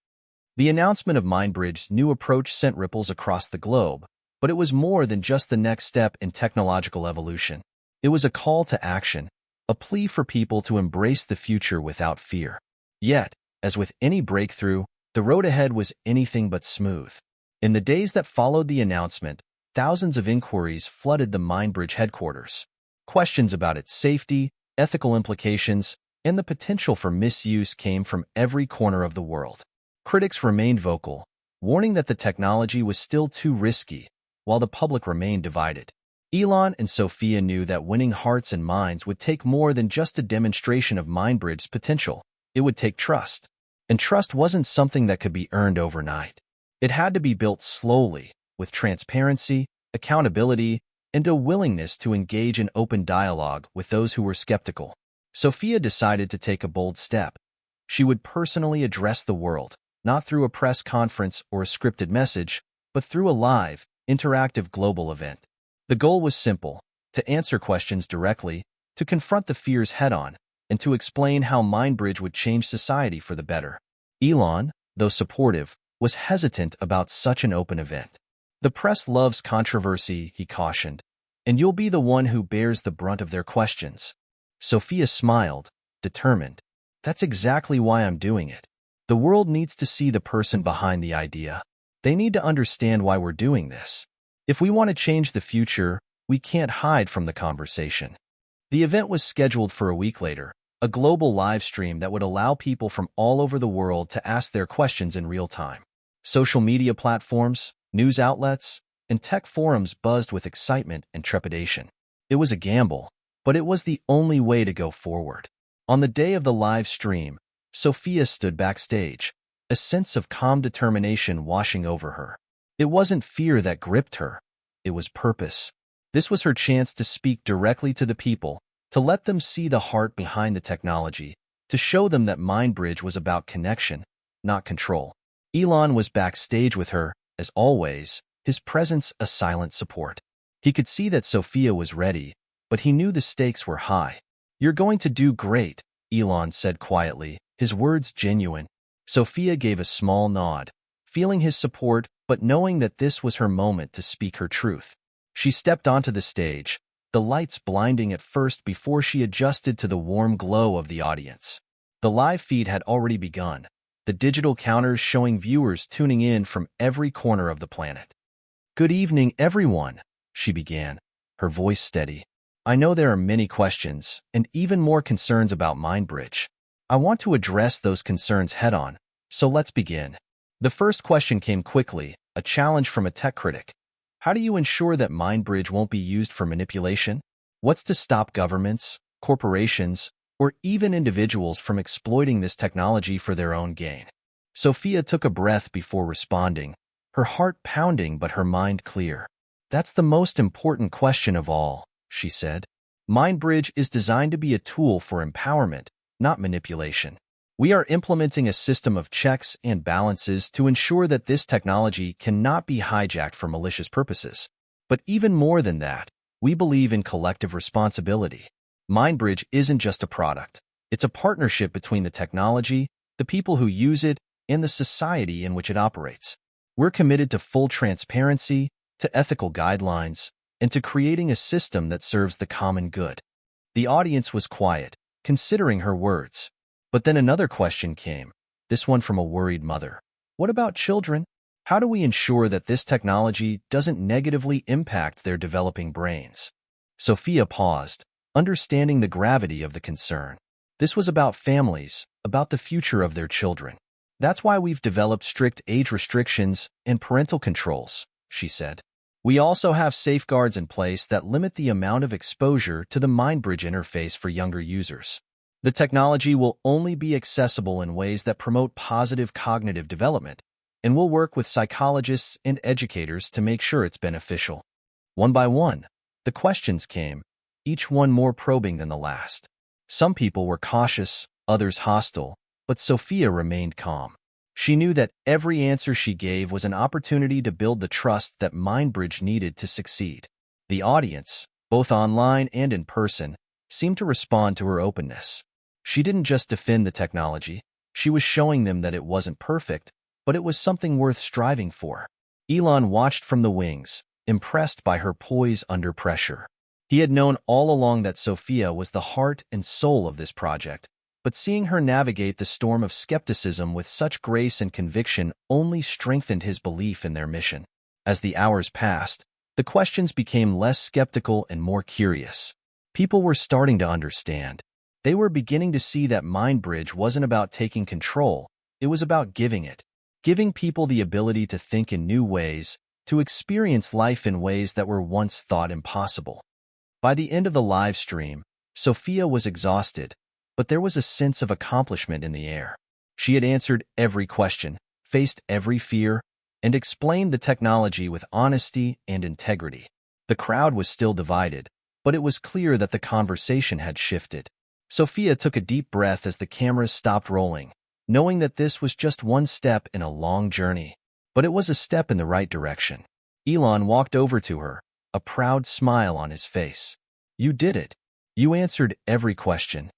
The announcement of MindBridge's new approach sent ripples across the globe, but it was more than just the next step in technological evolution. It was a call to action, a plea for people to embrace the future without fear. Yet, as with any breakthrough, the road ahead was anything but smooth. In the days that followed the announcement, thousands of inquiries flooded the Mindbridge headquarters. Questions about its safety, ethical implications, and the potential for misuse came from every corner of the world. Critics remained vocal, warning that the technology was still too risky, while the public remained divided. Elon and Sophia knew that winning hearts and minds would take more than just a demonstration of Mindbridge's potential. It would take trust. And trust wasn't something that could be earned overnight. It had to be built slowly, with transparency, accountability, and a willingness to engage in open dialogue with those who were skeptical. Sophia decided to take a bold step. She would personally address the world, not through a press conference or a scripted message, but through a live, interactive global event. The goal was simple: to answer questions directly, to confront the fears head-on, and to explain how Mindbridge would change society for the better. Elon, though supportive, was hesitant about such an open event. "The press loves controversy," he cautioned, "and you'll be the one who bears the brunt of their questions." Sophia smiled, determined. "That's exactly why I'm doing it. The world needs to see the person behind the idea. They need to understand why we're doing this. If we want to change the future, we can't hide from the conversation." The event was scheduled for a week later, a global live stream that would allow people from all over the world to ask their questions in real time. Social media platforms, news outlets, and tech forums buzzed with excitement and trepidation. It was a gamble, but it was the only way to go forward. On the day of the live stream, Sophia stood backstage, a sense of calm determination washing over her. It wasn't fear that gripped her. It was purpose. This was her chance to speak directly to the people, to let them see the heart behind the technology, to show them that Mindbridge was about connection, not control. Elon was backstage with her, as always, his presence a silent support. He could see that Sophia was ready, but he knew the stakes were high. "You're going to do great," Elon said quietly, his words genuine. Sophia gave a small nod, feeling his support but knowing that this was her moment to speak her truth. She stepped onto the stage, the lights blinding at first before she adjusted to the warm glow of the audience. The live feed had already begun, the digital counters showing viewers tuning in from every corner of the planet. "Good evening, everyone," she began, her voice steady. "I know there are many questions, and even more concerns about Mindbridge. I want to address those concerns head-on, so let's begin." The first question came quickly, a challenge from a tech critic. "How do you ensure that Mindbridge won't be used for manipulation? What's to stop governments, corporations, or even individuals from exploiting this technology for their own gain?" Sophia took a breath before responding, her heart pounding but her mind clear. "That's the most important question of all," she said. "Mindbridge is designed to be a tool for empowerment, not manipulation. We are implementing a system of checks and balances to ensure that this technology cannot be hijacked for malicious purposes. But even more than that, we believe in collective responsibility. Mindbridge isn't just a product. It's a partnership between the technology, the people who use it, and the society in which it operates. We're committed to full transparency, to ethical guidelines, and to creating a system that serves the common good." The audience was quiet, considering her words. But then another question came, this one from a worried mother. "What about children? How do we ensure that this technology doesn't negatively impact their developing brains?" Sophia paused, understanding the gravity of the concern. This was about families, about the future of their children. "That's why we've developed strict age restrictions and parental controls," she said. "We also have safeguards in place that limit the amount of exposure to the Mindbridge interface for younger users. The technology will only be accessible in ways that promote positive cognitive development, and we'll work with psychologists and educators to make sure it's beneficial." One by one, the questions came, each one more probing than the last. Some people were cautious, others hostile, but Sophia remained calm. She knew that every answer she gave was an opportunity to build the trust that Mindbridge needed to succeed. The audience, both online and in person, seemed to respond to her openness. She didn't just defend the technology, she was showing them that it wasn't perfect, but it was something worth striving for. Elon watched from the wings, impressed by her poise under pressure. He had known all along that Sophia was the heart and soul of this project, but seeing her navigate the storm of skepticism with such grace and conviction only strengthened his belief in their mission. As the hours passed, The questions became less skeptical and more curious. People were starting to understand. They were beginning to see that MindBridge wasn't about taking control, it was about giving it. Giving people the ability to think in new ways, to experience life in ways that were once thought impossible. By the end of the live stream, Sophia was exhausted, but there was a sense of accomplishment in the air. She had answered every question, faced every fear, and explained the technology with honesty and integrity. The crowd was still divided, but it was clear that the conversation had shifted. Sophia took a deep breath as the cameras stopped rolling, knowing that this was just one step in a long journey. But it was a step in the right direction. Elon walked over to her, a proud smile on his face. "You did it. You answered every question."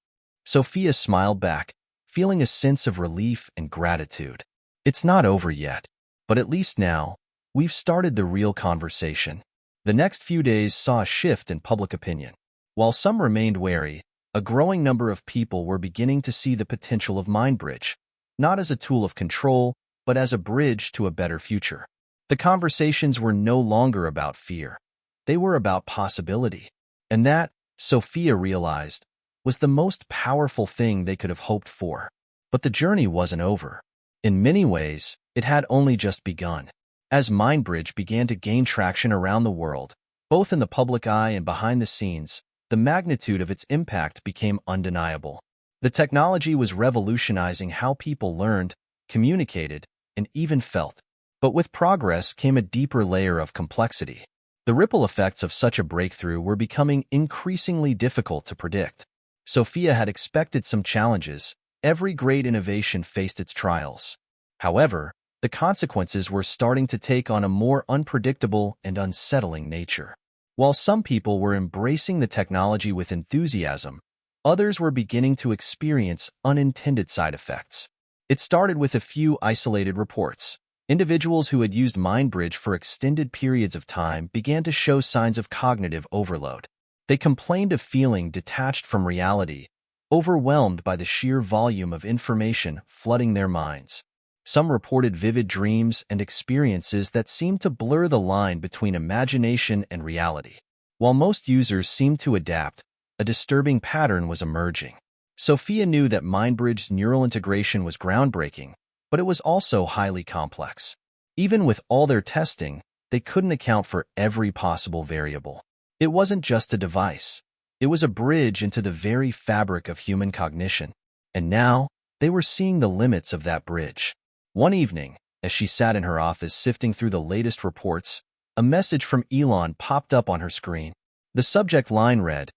Sophia smiled back, feeling a sense of relief and gratitude. "It's not over yet, but at least now, we've started the real conversation." The next few days saw a shift in public opinion. While some remained wary, a growing number of people were beginning to see the potential of MindBridge, not as a tool of control, but as a bridge to a better future. The conversations were no longer about fear. They were about possibility. And that, Sophia realized, was the most powerful thing they could have hoped for. But the journey wasn't over. In many ways, it had only just begun. As MindBridge began to gain traction around the world, both in the public eye and behind the scenes, the magnitude of its impact became undeniable. The technology was revolutionizing how people learned, communicated, and even felt. But with progress came a deeper layer of complexity. The ripple effects of such a breakthrough were becoming increasingly difficult to predict. Sophia had expected some challenges. Every great innovation faced its trials. However, the consequences were starting to take on a more unpredictable and unsettling nature. While some people were embracing the technology with enthusiasm, others were beginning to experience unintended side effects. It started with a few isolated reports. Individuals who had used MindBridge for extended periods of time began to show signs of cognitive overload. They complained of feeling detached from reality, overwhelmed by the sheer volume of information flooding their minds. Some reported vivid dreams and experiences that seemed to blur the line between imagination and reality. While most users seemed to adapt, a disturbing pattern was emerging. Sophia knew that MindBridge's neural integration was groundbreaking, but it was also highly complex. Even with all their testing, they couldn't account for every possible variable. It wasn't just a device. It was a bridge into the very fabric of human cognition. And now, they were seeing the limits of that bridge. One evening, as she sat in her office sifting through the latest reports, a message from Elon popped up on her screen. The subject line read,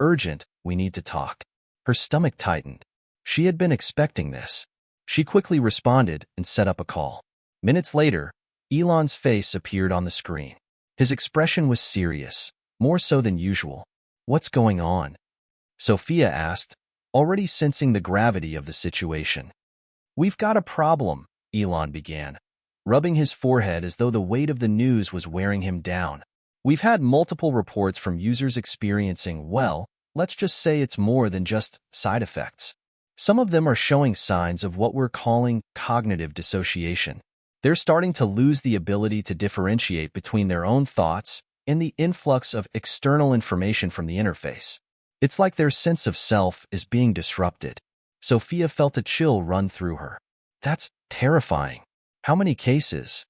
"Urgent, we need to talk." Her stomach tightened. She had been expecting this. She quickly responded and set up a call. Minutes later, Elon's face appeared on the screen. His expression was serious, more so than usual. "What's going on?" Sophia asked, already sensing the gravity of the situation. "We've got a problem," Elon began, rubbing his forehead as though the weight of the news was wearing him down. "We've had multiple reports from users experiencing, well, let's just say it's more than just side effects. Some of them are showing signs of what we're calling cognitive dissociation. They're starting to lose the ability to differentiate between their own thoughts and the influx of external information from the interface. It's like their sense of self is being disrupted." Sophia felt a chill run through her. "That's terrifying. How many cases?"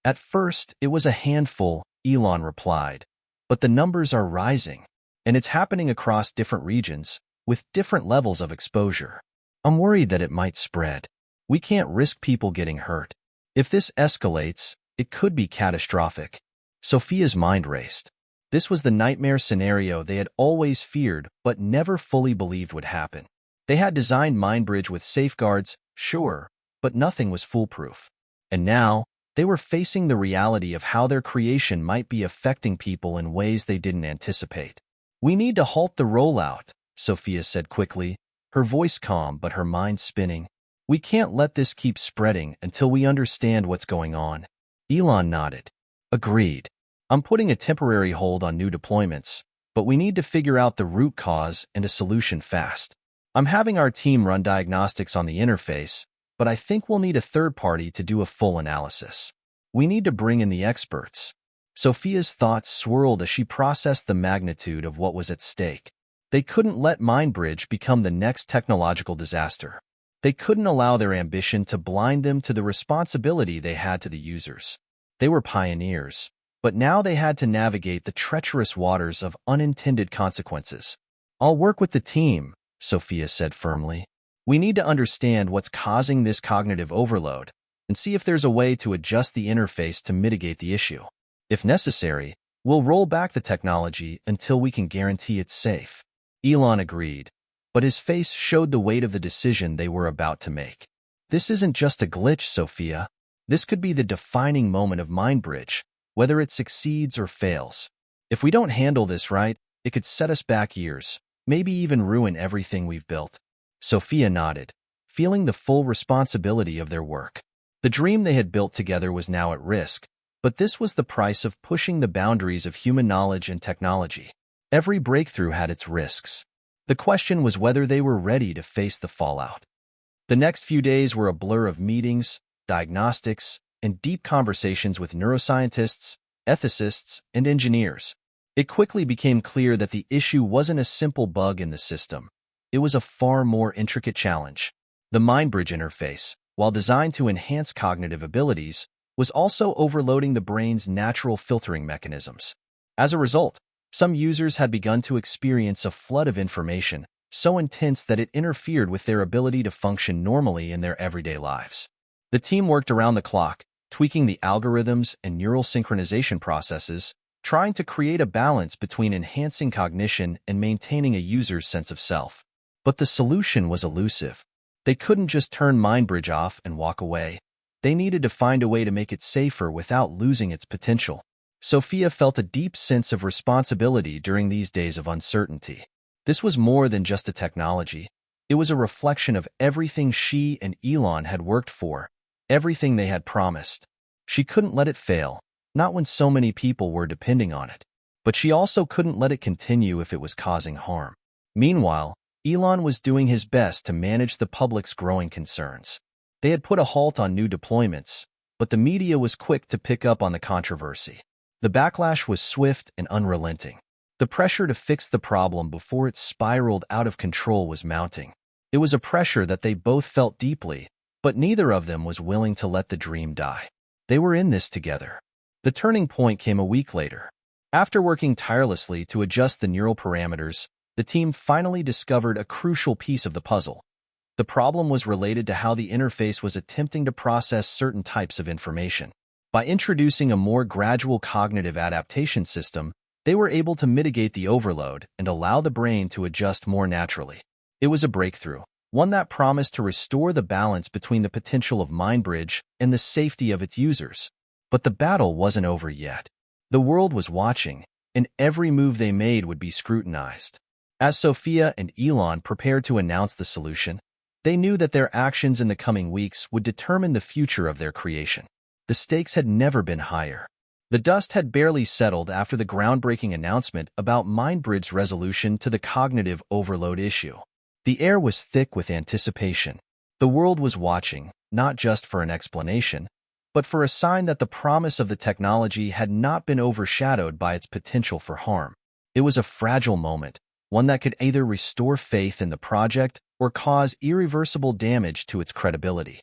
"At first, it was a handful," Elon replied. "But the numbers are rising, and it's happening across different regions, with different levels of exposure. I'm worried that it might spread. We can't risk people getting hurt. If this escalates, it could be catastrophic." Sophia's mind raced. This was the nightmare scenario they had always feared but never fully believed would happen. They had designed MindBridge with safeguards, sure, but nothing was foolproof. And now, they were facing the reality of how their creation might be affecting people in ways they didn't anticipate. "We need to halt the rollout," Sophia said quickly, her voice calm but her mind spinning. "We can't let this keep spreading until we understand what's going on." Elon nodded. "Agreed. I'm putting a temporary hold on new deployments, but we need to figure out the root cause and a solution fast. I'm having our team run diagnostics on the interface, but I think we'll need a third party to do a full analysis. We need to bring in the experts." Sophia's thoughts swirled as she processed the magnitude of what was at stake. They couldn't let MindBridge become the next technological disaster. They couldn't allow their ambition to blind them to the responsibility they had to the users. They were pioneers, but now they had to navigate the treacherous waters of unintended consequences. "I'll work with the team," Sophia said firmly. "We need to understand what's causing this cognitive overload and see if there's a way to adjust the interface to mitigate the issue. If necessary, we'll roll back the technology until we can guarantee it's safe." Elon agreed, but his face showed the weight of the decision they were about to make. "This isn't just a glitch, Sophia. This could be the defining moment of MindBridge, whether it succeeds or fails. If we don't handle this right, it could set us back years, maybe even ruin everything we've built." Sophia nodded, feeling the full responsibility of their work. The dream they had built together was now at risk, but this was the price of pushing the boundaries of human knowledge and technology. Every breakthrough had its risks. The question was whether they were ready to face the fallout. The next few days were a blur of meetings, diagnostics, and deep conversations with neuroscientists, ethicists, and engineers. It quickly became clear that the issue wasn't a simple bug in the system. It was a far more intricate challenge. The MindBridge interface, while designed to enhance cognitive abilities, was also overloading the brain's natural filtering mechanisms. As a result, some users had begun to experience a flood of information so intense that it interfered with their ability to function normally in their everyday lives. The team worked around the clock, tweaking the algorithms and neural synchronization processes, trying to create a balance between enhancing cognition and maintaining a user's sense of self. But the solution was elusive. They couldn't just turn MindBridge off and walk away. They needed to find a way to make it safer without losing its potential. Sophia felt a deep sense of responsibility during these days of uncertainty. This was more than just a technology. It was a reflection of everything she and Elon had worked for, everything they had promised. She couldn't let it fail, not when so many people were depending on it. But she also couldn't let it continue if it was causing harm. Meanwhile, Elon was doing his best to manage the public's growing concerns. They had put a halt on new deployments, but the media was quick to pick up on the controversy. The backlash was swift and unrelenting. The pressure to fix the problem before it spiraled out of control was mounting. It was a pressure that they both felt deeply, but neither of them was willing to let the dream die. They were in this together. The turning point came a week later. After working tirelessly to adjust the neural parameters, the team finally discovered a crucial piece of the puzzle. The problem was related to how the interface was attempting to process certain types of information. By introducing a more gradual cognitive adaptation system, they were able to mitigate the overload and allow the brain to adjust more naturally. It was a breakthrough, one that promised to restore the balance between the potential of MindBridge and the safety of its users. But the battle wasn't over yet. The world was watching, and every move they made would be scrutinized. As Sophia and Elon prepared to announce the solution, they knew that their actions in the coming weeks would determine the future of their creation. The stakes had never been higher. The dust had barely settled after the groundbreaking announcement about MindBridge's resolution to the cognitive overload issue. The air was thick with anticipation. The world was watching, not just for an explanation, but for a sign that the promise of the technology had not been overshadowed by its potential for harm. It was a fragile moment, one that could either restore faith in the project or cause irreversible damage to its credibility.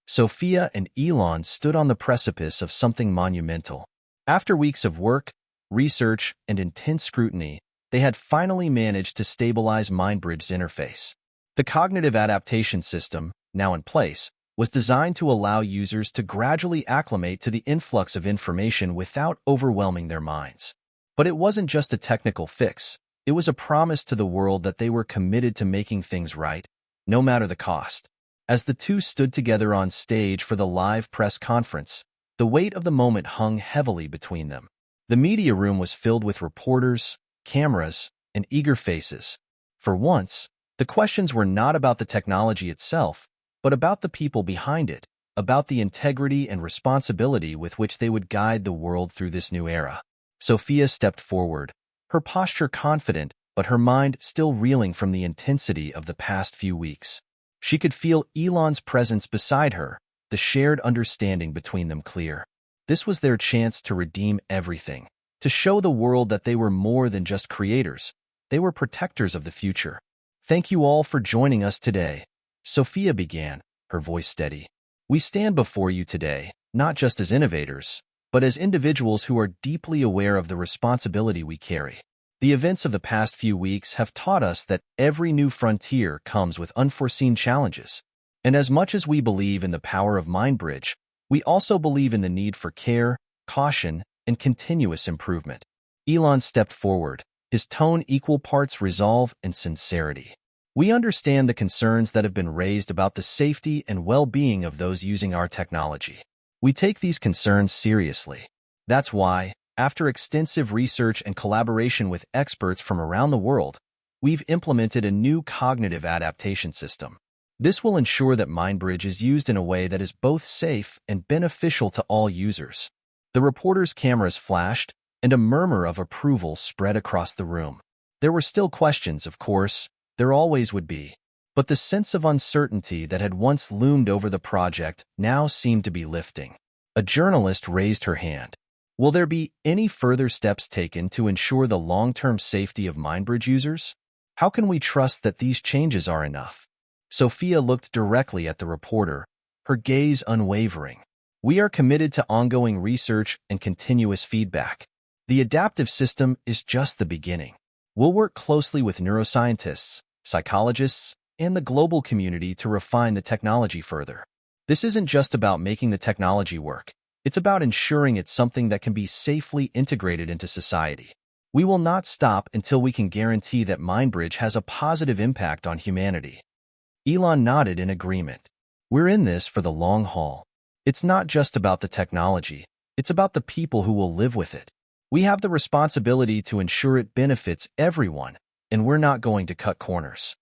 Sophia and Elon stood on the precipice of something monumental. After weeks of work, research, and intense scrutiny, they had finally managed to stabilize MindBridge's interface. The cognitive adaptation system, now in place, was designed to allow users to gradually acclimate to the influx of information without overwhelming their minds. But it wasn't just a technical fix. It was a promise to the world that they were committed to making things right, no matter the cost. As the two stood together on stage for the live press conference, the weight of the moment hung heavily between them. The media room was filled with reporters, cameras, and eager faces. For once, the questions were not about the technology itself, but about the people behind it, about the integrity and responsibility with which they would guide the world through this new era. Sophia stepped forward, her posture confident, but her mind still reeling from the intensity of the past few weeks. She could feel Elon's presence beside her, the shared understanding between them clear. This was their chance to redeem everything, to show the world that they were more than just creators. They were protectors of the future. Thank you all for joining us today. Sophia began, her voice steady. We stand before you today, not just as innovators, but as individuals who are deeply aware of the responsibility we carry. The events of the past few weeks have taught us that every new frontier comes with unforeseen challenges. And as much as we believe in the power of MindBridge, we also believe in the need for care, caution, and continuous improvement. Elon stepped forward, his tone equal parts resolve and sincerity. We understand the concerns that have been raised about the safety and well-being of those using our technology. We take these concerns seriously. That's why, after extensive research and collaboration with experts from around the world, we've implemented a new cognitive adaptation system. This will ensure that MindBridge is used in a way that is both safe and beneficial to all users. The reporter's cameras flashed, and a murmur of approval spread across the room. There were still questions, of course, there always would be. But the sense of uncertainty that had once loomed over the project now seemed to be lifting. A journalist raised her hand. Will there be any further steps taken to ensure the long-term safety of MindBridge users? How can we trust that these changes are enough? Sophia looked directly at the reporter, her gaze unwavering. We are committed to ongoing research and continuous feedback. The adaptive system is just the beginning. We'll work closely with neuroscientists, psychologists, and the global community to refine the technology further. This isn't just about making the technology work. It's about ensuring it's something that can be safely integrated into society. We will not stop until we can guarantee that MindBridge has a positive impact on humanity. Elon nodded in agreement. We're in this for the long haul. It's not just about the technology. It's about the people who will live with it. We have the responsibility to ensure it benefits everyone, and we're not going to cut corners.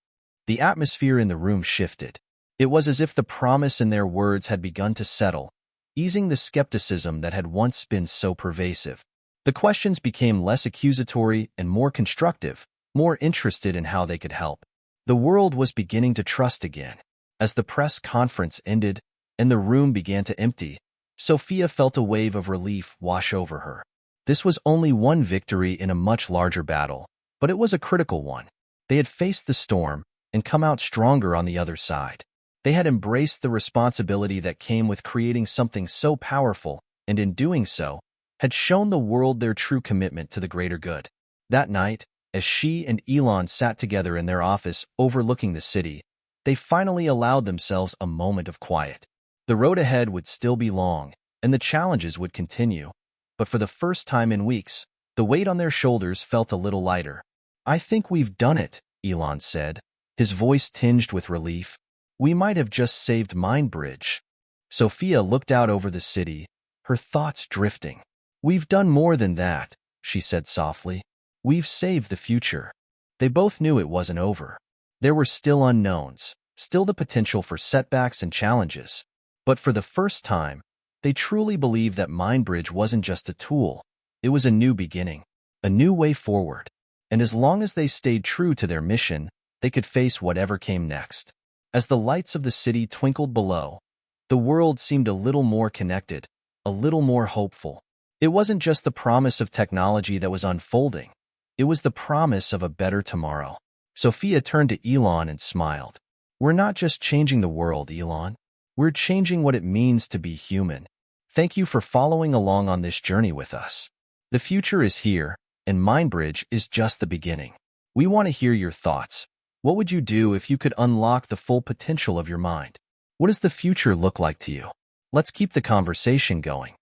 The atmosphere in the room shifted. It was as if the promise in their words had begun to settle, easing the skepticism that had once been so pervasive. The questions became less accusatory and more constructive, more interested in how they could help. The world was beginning to trust again. As the press conference ended and the room began to empty, Sophia felt a wave of relief wash over her. This was only one victory in a much larger battle, but it was a critical one. They had faced the storm and come out stronger on the other side. They had embraced the responsibility that came with creating something so powerful, and in doing so, had shown the world their true commitment to the greater good. That night, as she and Elon sat together in their office overlooking the city, they finally allowed themselves a moment of quiet. The road ahead would still be long, and the challenges would continue, but for the first time in weeks, the weight on their shoulders felt a little lighter. I think we've done it, Elon said, his voice tinged with relief. We might have just saved MindBridge. Sophia looked out over the city, her thoughts drifting. We've done more than that, she said softly. We've saved the future. They both knew it wasn't over. There were still unknowns, still the potential for setbacks and challenges. But for the first time, they truly believed that MindBridge wasn't just a tool. It was a new beginning, a new way forward. And as long as they stayed true to their mission, they could face whatever came next. As the lights of the city twinkled below, the world seemed a little more connected, a little more hopeful. It wasn't just the promise of technology that was unfolding. It was the promise of a better tomorrow. Sophia turned to Elon and smiled. We're not just changing the world, Elon. We're changing what it means to be human. Thank you for following along on this journey with us. The future is here, and MindBridge is just the beginning. We want to hear your thoughts. What would you do if you could unlock the full potential of your mind? What does the future look like to you? Let's keep the conversation going.